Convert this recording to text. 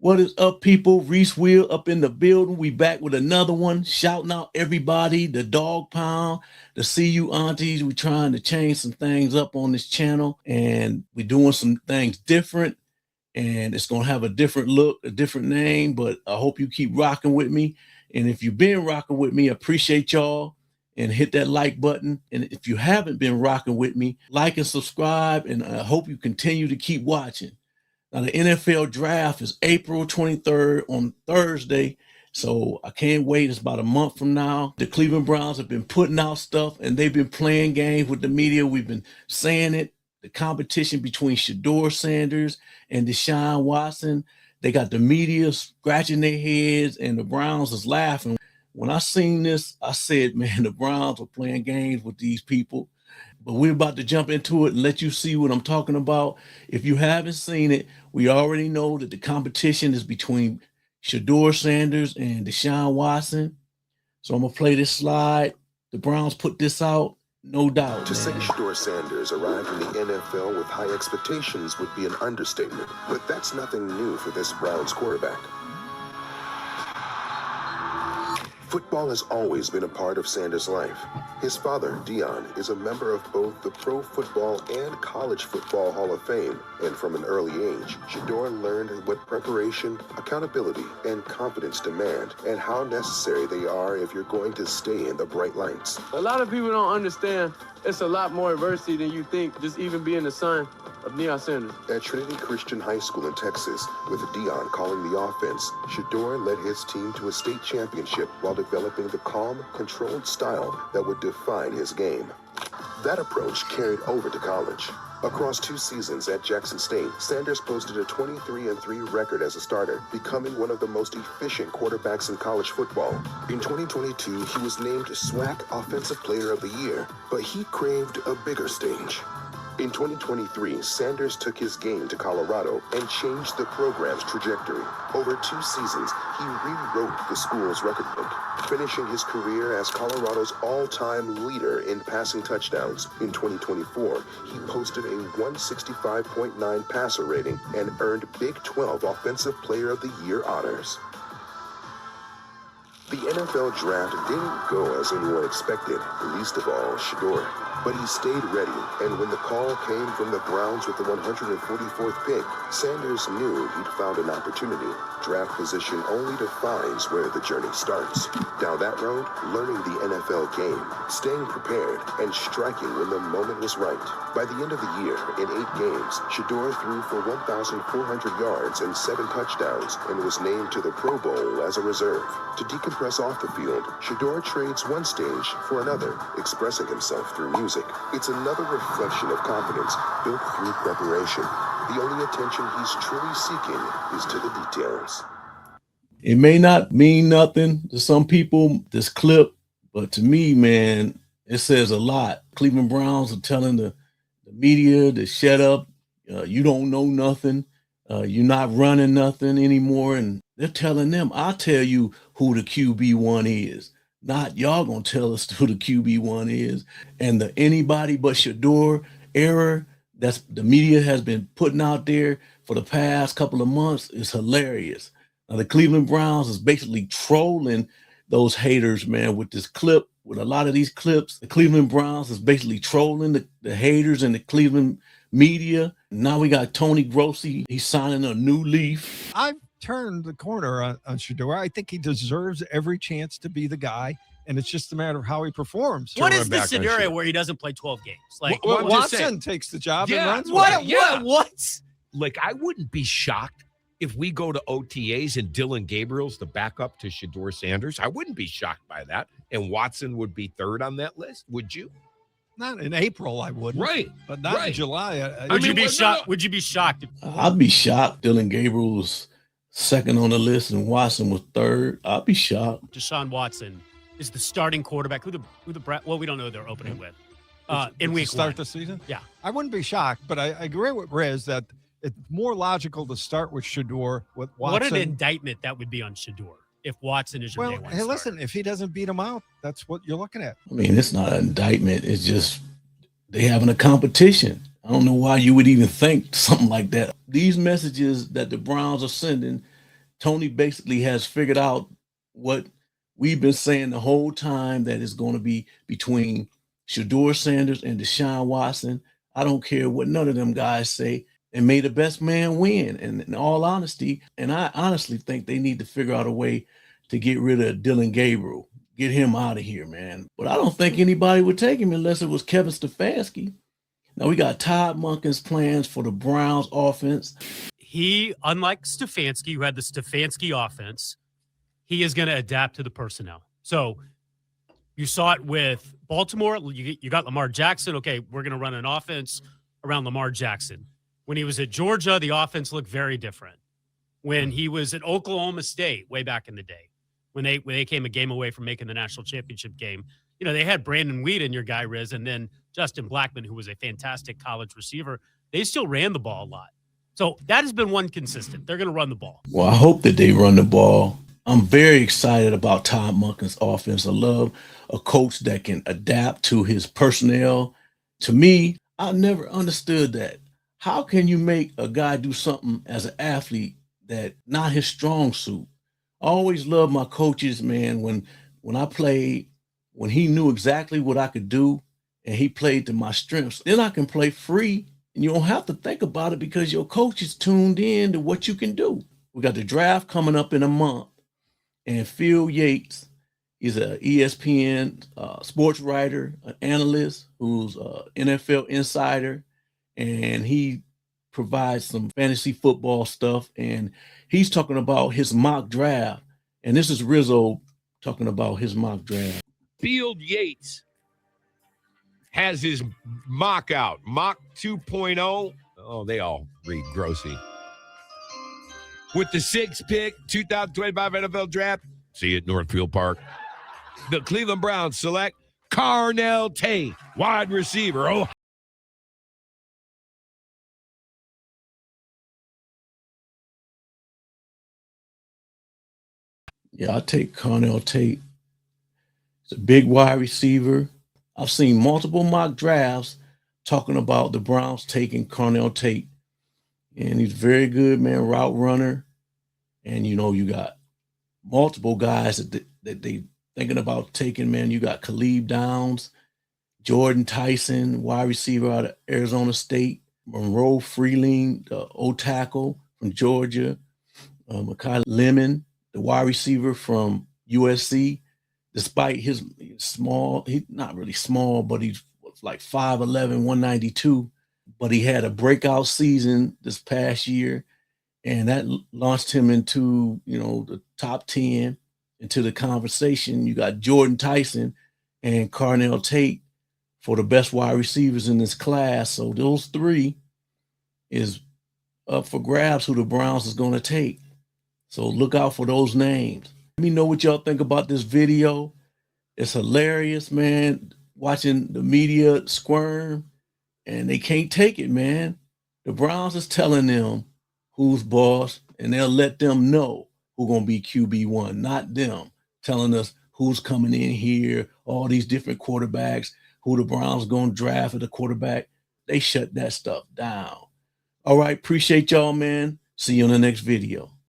What is up, people? Reese Wheel up in the building. We back with another one. Shouting out everybody, the dog pound, the CU aunties. We trying to change some things up on this channel, and we doing some things different. And it's gonna have a different look, a different name. But I hope you keep rocking with me. And if you've been rocking with me, I appreciate y'all. And hit that like button. And if you haven't been rocking with me, like and subscribe. And I hope you continue to keep watching. Now, the NFL draft is April 23rd on Thursday. So I can't wait. It's about a month from now. The Cleveland Browns have been putting out stuff and they've been playing games with the media. We've been saying it. The competition between Shedeur Sanders and Deshaun Watson. They got the media scratching their heads and the Browns is laughing. When I seen this, I said, man, the Browns are playing games with these people. But we're about to jump into it and let you see what I'm talking about. If you haven't seen it, we already know that the competition is between Shedeur Sanders and Deshaun Watson. So I'm going to play this slide. The Browns put this out, no doubt. To say Shedeur Sanders arrived in the NFL with high expectations would be an understatement. But that's nothing new for this Browns quarterback. Football has always been a part of Sanders' life. His father, Dion, is a member of both the Pro Football and College Football Hall of Fame, and from an early age, Shedeur learned what preparation, accountability, and confidence demand, and how necessary they are if you're going to stay in the bright lights. A lot of people don't understand it's a lot more adversity than you think, just even being the son of Deshaun Sanders. At Trinity Christian High School in Texas, with Dion calling the offense, Shedeur led his team to a state championship while developing the calm, controlled style that would define his game. That approach carried over to college. Across 2 seasons at Jackson State, Sanders posted a 23-3 record as a starter, becoming one of the most efficient quarterbacks in college football. In 2022, he was named SWAC Offensive Player of the Year, but he craved a bigger stage. In 2023, Sanders took his game to Colorado and changed the program's trajectory. Over 2 seasons, he rewrote the school's record book, finishing his career as Colorado's all-time leader in passing touchdowns. In 2024, he posted a 165.9 passer rating and earned Big 12 Offensive Player of the Year honors. The NFL draft didn't go as anyone expected, least of all Shedeur. But he stayed ready, and when the call came from the Browns with the 144th pick, Sanders knew he'd found an opportunity. Draft position only defines where the journey starts. Down that road, learning the NFL game, staying prepared, and striking when the moment was right. By the end of the year, in 8 games, Shedeur threw for 1,400 yards and 7 touchdowns, and was named to the Pro Bowl as a reserve. To decompress off the field, Shedeur trades one stage for another, expressing himself through music. It's another reflection of confidence built through preparation. The only attention he's truly seeking is to the details. It may not mean nothing to some people, this clip, but to me, man, it says a lot. Cleveland Browns are telling the media to shut up. You don't know nothing. You're not running nothing anymore. And they're telling them, I'll tell you who the QB1 is. Not y'all gonna tell us who the QB1 is. And the anybody but Shedeur error that's the media has been putting out there for the past couple of months is hilarious. Now the Cleveland Browns is basically trolling those haters, man, with this clip, with a lot of these clips. The Cleveland Browns is basically trolling the haters and the Cleveland media. Now we got Tony Grossi. He's signing a new leaf. I've turned the corner on Shedeur. I think he deserves every chance to be the guy, and it's just a matter of how he performs. What is the scenario where he doesn't play 12 games? Like Watson takes the job and runs. What? Like, I wouldn't be shocked if we go to OTAs and Dylan Gabriel's the backup to Shedeur Sanders. I wouldn't be shocked by that. And Watson would be 3rd on that list. Would you? Not in April, I wouldn't. Right. But not in July. Would you be shocked? Would you be shocked? I'd be shocked. Dylan Gabriel was 2nd on the list and Watson was 3rd. I'd be shocked. Deshaun Watson is the starting quarterback. Who the well, we don't know who they're opening with. In week 1. Start the season? Yeah. I wouldn't be shocked, but I agree with Riz that it's more logical to start with Shedeur with Watson. What an indictment that would be on Shedeur if Watson is your day one hey, starter. listen, if he doesn't beat him out, that's what you're looking at. I mean, it's not an indictment. It's just they having a competition. I don't know why you would even think something like that. These messages that the Browns are sending Tony basically has figured out what we've been saying the whole time, that is going to be between Shedeur Sanders and Deshaun Watson. I don't care what none of them guys say, and may the best man win. And in all honesty, and I honestly think they need to figure out a way to get rid of Dylan Gabriel, get him out of here, man. But I don't think anybody would take him unless it was Kevin Stefanski. Now we got Todd Monken's plans for the Browns offense. He, unlike Stefanski, who had the Stefanski offense, he is going to adapt to the personnel. So you saw it with Baltimore. You got Lamar Jackson. Okay, we're going to run an offense around Lamar Jackson. When he was at Georgia, the offense looked very different. When he was at Oklahoma State way back in the day, when they came a game away from making the national championship game, you know, they had Brandon Whedon, your guy, Riz, and then Justin Blackmon, who was a fantastic college receiver. They still ran the ball a lot. So that has been one consistent. They're going to run the ball. Well, I hope that they run the ball. I'm very excited about Todd Monken's offense. I love a coach that can adapt to his personnel. To me, I never understood that. How can you make a guy do something as an athlete that not his strong suit? I always loved my coaches, man, when I played, when he knew exactly what I could do and he played to my strengths. Then I can play free and you don't have to think about it because your coach is tuned in to what you can do. We got the draft coming up in a month, and Phil Yates is an ESPN sports writer, an analyst who's an NFL insider, and he provides some fantasy football stuff. And he's talking about his mock draft. And this is Rizzo talking about his mock draft. Field Yates has his mock out. Mock 2.0. Oh, they all read grossy. With the 6th pick, 2025 NFL Draft. See you at Northfield Park. The Cleveland Browns select Carnell Tate, wide receiver. Oh, yeah, I take Carnell Tate. He's a big wide receiver. I've seen multiple mock drafts talking about the Browns taking Carnell Tate. And he's very good, man, route runner. And, you know, you got multiple guys that they thinking about taking, man. You got Khalid Downs, Jordan Tyson, wide receiver out of Arizona State, Monroe Freeling, the O-tackle from Georgia, Mekhi Lemon, the wide receiver from USC. Despite his small, he's not really small, but he's like 5'11", 192. But he had a breakout season this past year, and that launched him into, you know, the top 10, into the conversation. You got Jordan Tyson and Carnell Tate for the best wide receivers in this class. So those three is up for grabs who the Browns is going to take. So look out for those names. Let me know what y'all think about this video. It's hilarious, man, watching the media squirm, and they can't take it, man. The Browns is telling them who's boss, and they'll let them know who's going to be QB1, not them telling us who's coming in here, all these different quarterbacks, who the Browns going to draft at the quarterback. They shut that stuff down. All right, appreciate y'all, man. See you in the next video.